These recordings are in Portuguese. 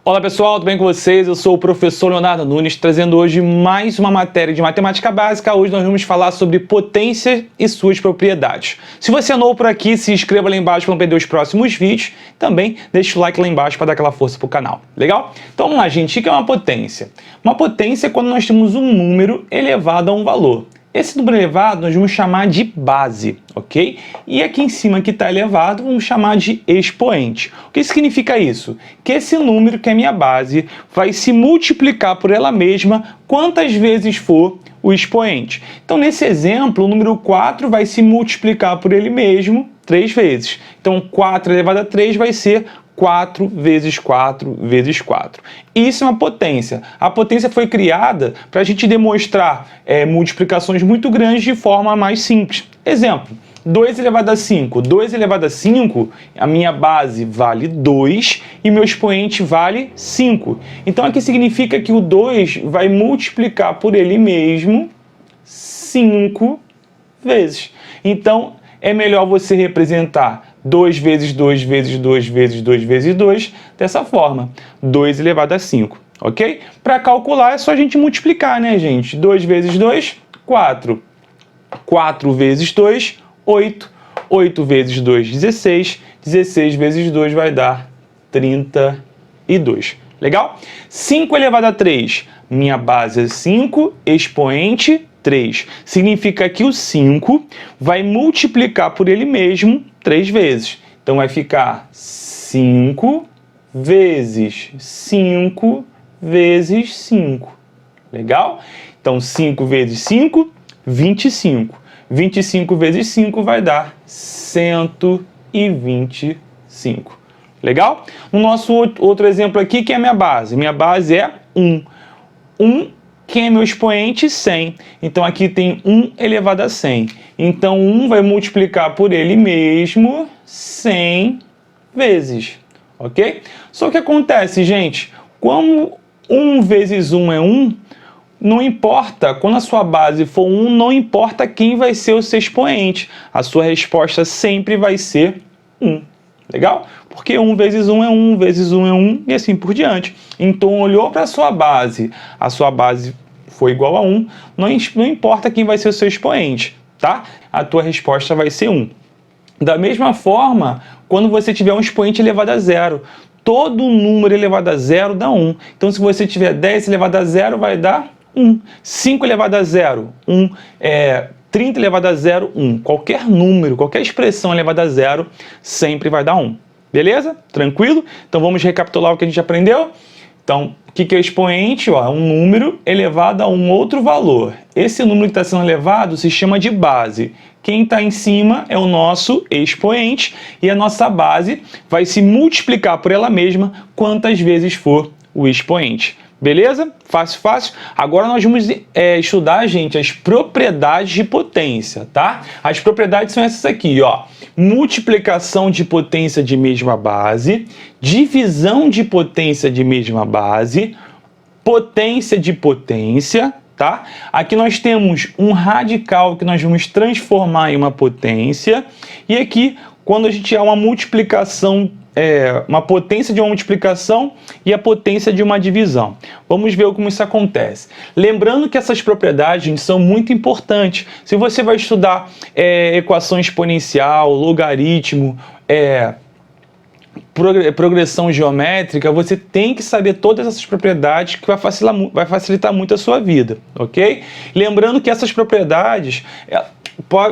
Olá pessoal, tudo bem com vocês? Eu sou o professor Leonardo Nunes, trazendo hoje mais uma matéria de matemática básica. Hoje nós vamos falar sobre potência e suas propriedades. Se você é novo por aqui, se inscreva lá embaixo para não perder os próximos vídeos. Também deixa o like lá embaixo para dar aquela força para o canal. Legal? Então vamos lá, gente. O que é uma potência? Uma potência é quando nós temos um número elevado a um valor. Esse número elevado nós vamos chamar de base, ok? E aqui em cima que está elevado, vamos chamar de expoente. O que significa isso? Que esse número, que é a minha base, vai se multiplicar por ela mesma quantas vezes for o expoente. Então, nesse exemplo, o número 4 vai se multiplicar por ele mesmo 3 vezes. Então, 4 elevado a 3 vai ser 4 vezes 4 vezes 4. Isso é uma potência. A potência foi criada para a gente demonstrar multiplicações muito grandes de forma mais simples. Exemplo, 2 elevado a 5. 2 elevado a 5, a minha base vale 2 e meu expoente vale 5. Então aqui significa que o 2 vai multiplicar por ele mesmo 5 vezes. Então é melhor você representar 2 vezes 2 vezes 2 vezes 2 vezes 2 dessa forma. 2 elevado a 5, ok? Para calcular é só a gente multiplicar, né, gente? 2 vezes 2, 4. 4 vezes 2, 8. 8 vezes 2, 16. 16 vezes 2 vai dar 32. Legal? 5 elevado a 3. Minha base é 5, expoente 3. Significa que o 5 vai multiplicar por ele mesmo 3 vezes. Então vai ficar 5 vezes 5 vezes 5. Legal? Então 5 vezes 5, 25. 25 vezes 5 vai dar 125. Legal? No nosso outro exemplo aqui, que é a minha base. Minha base é 1. 1, quem é meu expoente? 100. Então aqui tem 1 elevado a 100. Então 1 vai multiplicar por ele mesmo 100 vezes. Ok? Só que acontece, gente, como 1 vezes 1 é 1, não importa, quando a sua base for 1, não importa quem vai ser o seu expoente. A sua resposta sempre vai ser 1. Legal? Porque 1 vezes 1 é 1, vezes 1 é 1 e assim por diante. Então, olhou para a sua base foi igual a 1, não importa quem vai ser o seu expoente, tá? A tua resposta vai ser 1. Da mesma forma, quando você tiver um expoente elevado a 0, todo número elevado a 0 dá 1. Então, se você tiver 10 elevado a 0, vai dar 1. 5 elevado a 0, 1. 30 elevado a 0, 1. Qualquer número, qualquer expressão elevada a 0, sempre vai dar 1. Beleza? Tranquilo? Então vamos recapitular o que a gente aprendeu? Então, o que é o expoente? É um número elevado a um outro valor. Esse número que está sendo elevado se chama de base. Quem está em cima é o nosso expoente e a nossa base vai se multiplicar por ela mesma quantas vezes for o expoente. Beleza? Fácil, fácil. Agora nós vamos estudar, gente, as propriedades de potência, tá? As propriedades são essas aqui, ó. Multiplicação de potência de mesma base, divisão de potência de mesma base, potência de potência, tá? Aqui nós temos um radical que nós vamos transformar em uma potência, e aqui, quando a gente há uma multiplicação, uma potência de uma multiplicação e a potência de uma divisão. Vamos ver como isso acontece. Lembrando que essas propriedades, gente, são muito importantes. Se você vai estudar equação exponencial, logaritmo, progressão geométrica, você tem que saber todas essas propriedades que vai facilitar muito a sua vida, ok? Lembrando que essas propriedades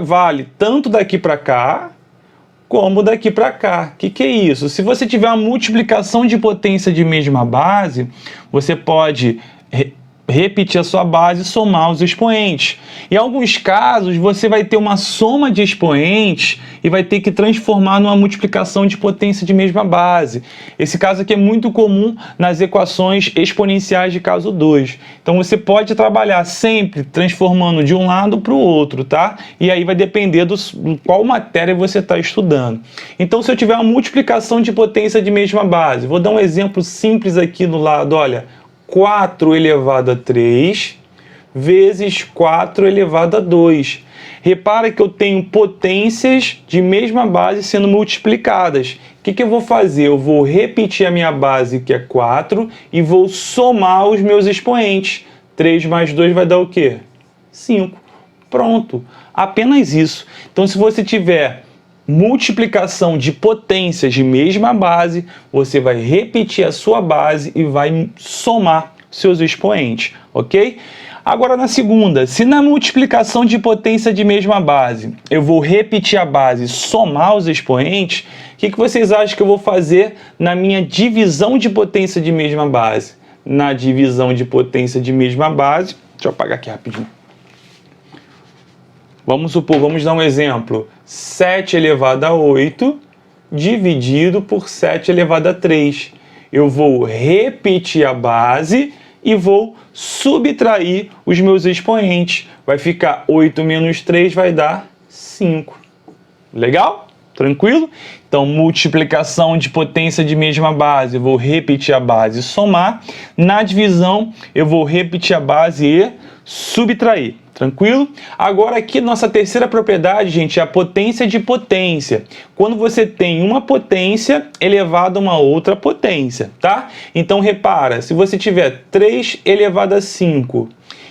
vale tanto daqui para cá, como daqui para cá. O que é isso? Se você tiver uma multiplicação de potência de mesma base, você pode repetir a sua base e somar os expoentes. Em alguns casos, você vai ter uma soma de expoentes e vai ter que transformar numa multiplicação de potência de mesma base. Esse caso aqui é muito comum nas equações exponenciais de caso 2. Então, você pode trabalhar sempre transformando de um lado para o outro, tá? E aí vai depender do qual matéria você está estudando. Então, se eu tiver uma multiplicação de potência de mesma base, vou dar um exemplo simples aqui no lado, olha, 4 elevado a 3 vezes 4 elevado a 2. Repara que eu tenho potências de mesma base sendo multiplicadas. O que eu vou fazer? Eu vou repetir a minha base, que é 4, e vou somar os meus expoentes. 3 mais 2 vai dar o quê? 5. Pronto. Apenas isso. Então, se você tiver multiplicação de potências de mesma base, você vai repetir a sua base e vai somar seus expoentes, ok? Agora na segunda, se na multiplicação de potência de mesma base eu vou repetir a base e somar os expoentes, o que vocês acham que eu vou fazer na minha divisão de potência de mesma base? Na divisão de potência de mesma base, deixa eu apagar aqui rapidinho. Vamos supor, vamos dar um exemplo, 7 elevado a 8 dividido por 7 elevado a 3. Eu vou repetir a base e vou subtrair os meus expoentes. Vai ficar 8 menos 3 vai dar 5. Legal? Tranquilo? Então, multiplicação de potência de mesma base, eu vou repetir a base e somar. Na divisão, eu vou repetir a base e subtrair. Tranquilo? Agora aqui, nossa terceira propriedade, gente, é a potência de potência. Quando você tem uma potência elevada a uma outra potência, tá? Então, repara, se você tiver 3 elevado a 5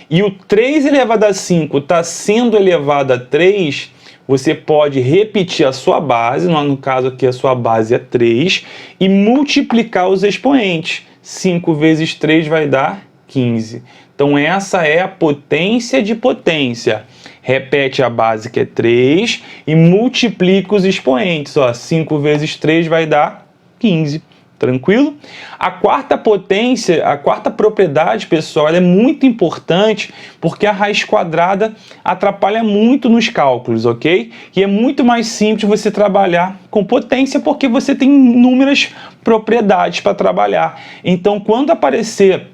e o 3 elevado a 5 está sendo elevado a 3, você pode repetir a sua base, no caso aqui a sua base é 3, e multiplicar os expoentes. 5 vezes 3 vai dar 15. Então, essa é a potência de potência. Repete a base, que é 3, e multiplica os expoentes. Ó, 5 vezes 3 vai dar 15. Tranquilo? A quarta potência, a quarta propriedade, pessoal, ela é muito importante porque a raiz quadrada atrapalha muito nos cálculos, ok? E é muito mais simples você trabalhar com potência porque você tem inúmeras propriedades para trabalhar. Então, quando aparecer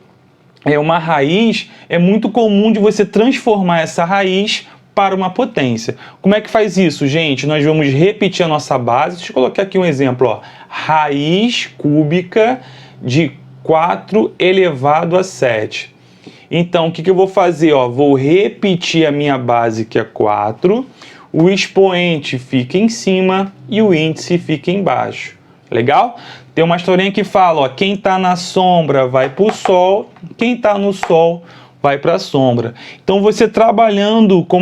uma raiz, é muito comum de você transformar essa raiz para uma potência. Como é que faz isso, gente? Nós vamos repetir a nossa base. Deixa eu colocar aqui um exemplo, ó. Raiz cúbica de 4 elevado a 7. Então, o que eu vou fazer? Ó, vou repetir a minha base, que é 4. O expoente fica em cima e o índice fica embaixo. Legal? Tem uma historinha que fala, ó, quem está na sombra vai para o sol, quem está no sol vai para a sombra. Então, você trabalhando com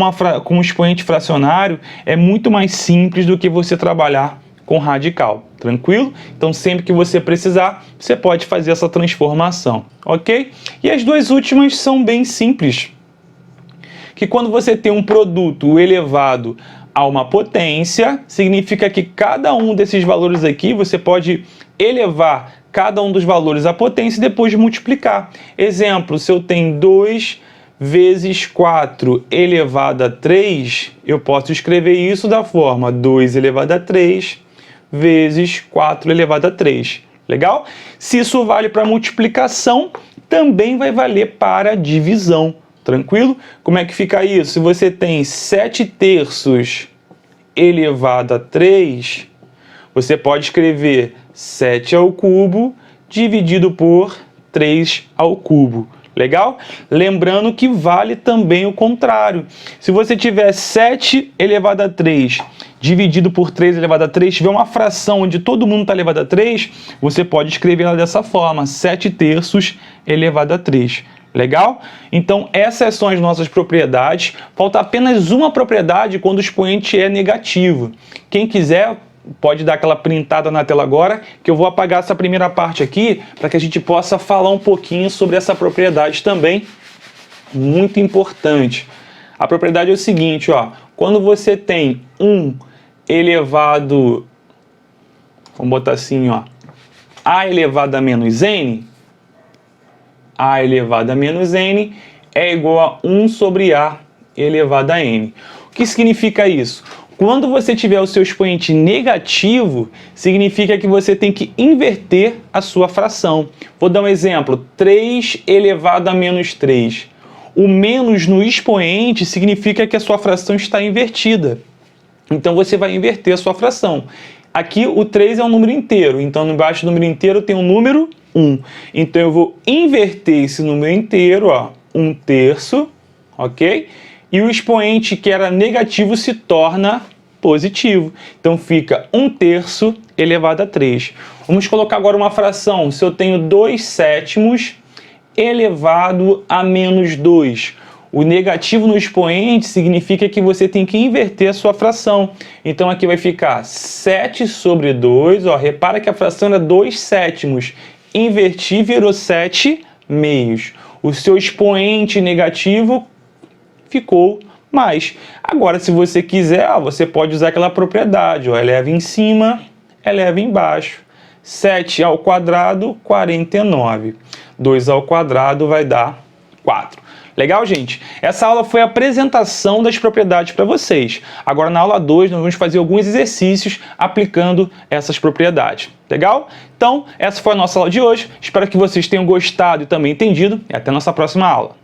um expoente fracionário é muito mais simples do que você trabalhar com radical. Tranquilo? Então, sempre que você precisar, você pode fazer essa transformação, ok? E as duas últimas são bem simples. Que quando você tem um produto elevado a uma potência, significa que cada um desses valores aqui, você pode elevar cada um dos valores à potência e depois multiplicar. Exemplo, se eu tenho 2 vezes 4 elevado a 3, eu posso escrever isso da forma 2 elevado a 3 vezes 4 elevado a 3. Legal? Se isso vale para multiplicação, também vai valer para divisão. Tranquilo? Como é que fica isso? Se você tem 7 terços elevado a 3, você pode escrever 7 ao cubo dividido por 3 ao cubo. Legal? Lembrando que vale também o contrário. Se você tiver 7 elevado a 3 dividido por 3 elevado a 3, tiver uma fração onde todo mundo está elevado a 3, você pode escrever ela dessa forma, 7 terços elevado a 3. Legal? Então, essas são as nossas propriedades. Falta apenas uma propriedade quando o expoente é negativo. Quem quiser pode dar aquela printada na tela agora, que eu vou apagar essa primeira parte aqui para que a gente possa falar um pouquinho sobre essa propriedade também, muito importante. A propriedade é o seguinte, ó, quando você tem 1 elevado, vamos botar assim, ó, a elevado a menos n, a elevado a menos n é igual a 1 sobre a elevado a n. O que significa isso? Quando você tiver o seu expoente negativo, significa que você tem que inverter a sua fração. Vou dar um exemplo, 3 elevado a menos 3. O menos no expoente significa que a sua fração está invertida. Então, você vai inverter a sua fração. Aqui, o 3 é um número inteiro, então, embaixo do número inteiro tem um número 1. Então, eu vou inverter esse número inteiro, ó, 1 terço ok? E o expoente que era negativo se torna positivo. Então fica 1/3 elevado a 3. Vamos colocar agora uma fração. Se eu tenho 2/7 elevado a menos 2. O negativo no expoente significa que você tem que inverter a sua fração. Então aqui vai ficar 7 sobre 2. Ó, repara que a fração era 2/7. Inverti, virou 7/2. O seu expoente negativo ficou mais. Agora, se você quiser, ó, você pode usar aquela propriedade. Ó, eleva em cima, eleva embaixo. 7 ao quadrado, 49. 2 ao quadrado vai dar 4. Legal, gente? Essa aula foi a apresentação das propriedades para vocês. Agora, na aula 2, nós vamos fazer alguns exercícios aplicando essas propriedades. Legal? Então, essa foi a nossa aula de hoje. Espero que vocês tenham gostado e também entendido. E até a nossa próxima aula.